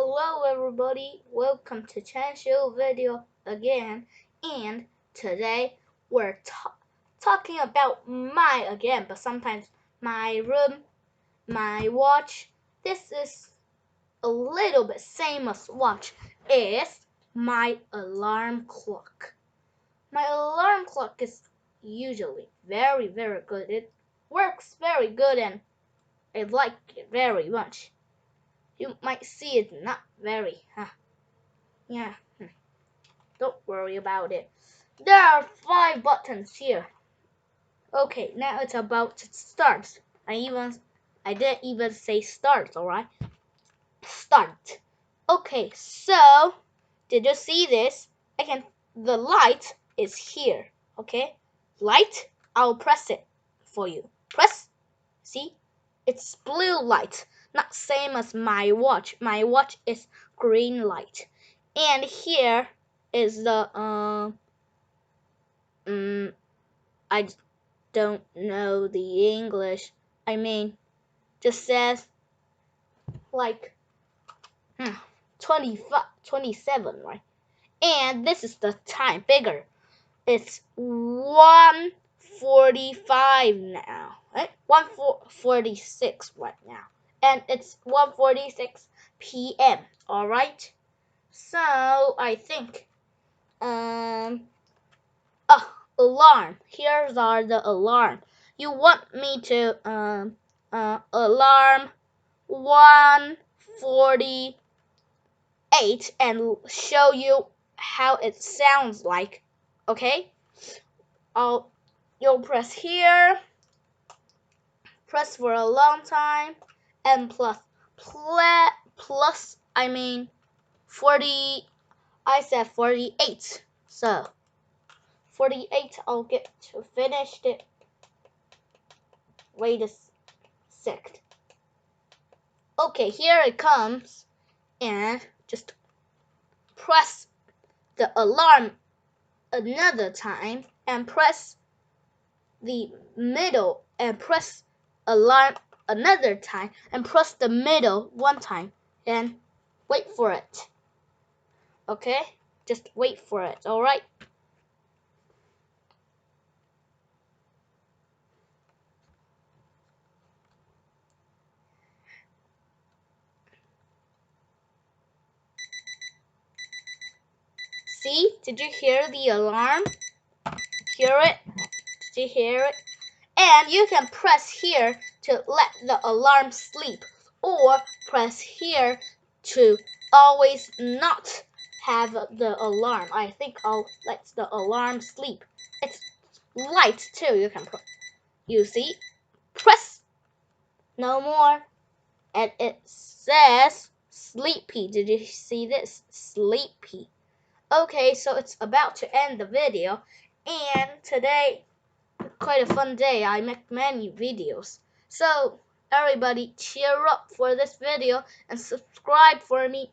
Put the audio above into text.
Hello everybody, welcome to Cheng-Syu video again, and today we're talking about but sometimes my room, my watch. This is a little bit same as watch, is my alarm clock. My alarm clock is usually very good. It works very good and I like it very much. You might see it not very, yeah, don't worry about it. There are 5 buttons here. Okay, now it's about to start. I didn't even say start, alright? Start. Okay, so did you see this? The light is here, okay? Light, I'll press it for you. Press, see? It's blue light, not same as my watch. My watch is green light. And here is the I don't know the English. I mean, just says like 25, 27, right? And this is the time, bigger. It's 1:45 now, right? 1:46 right now. And it's 1:46 p.m. All right. So I think alarm. Here's are the alarm. You want me to alarm 1:48 and show you how it sounds like. Okay? You'll press here. Press for a long time and plus I mean 40. I said 48. So 48, I'll get to finish it. Wait a sec. Okay, here it comes. And just press the alarm another time and press the middle and press alarm another time and press the middle one time and wait for it. Okay? Just wait for it, alright? See? Did you hear the alarm? Hear it? Did you hear it? And you can press here to let the alarm sleep, or press here to always not have the alarm. I think I'll let the alarm sleep. It's light too. You see? Press no more. And it says sleepy. Did you see this? Sleepy. Okay, so it's about to end the video, and today, quite a fun day. I make many videos. So, everybody cheer up for this video and subscribe for me.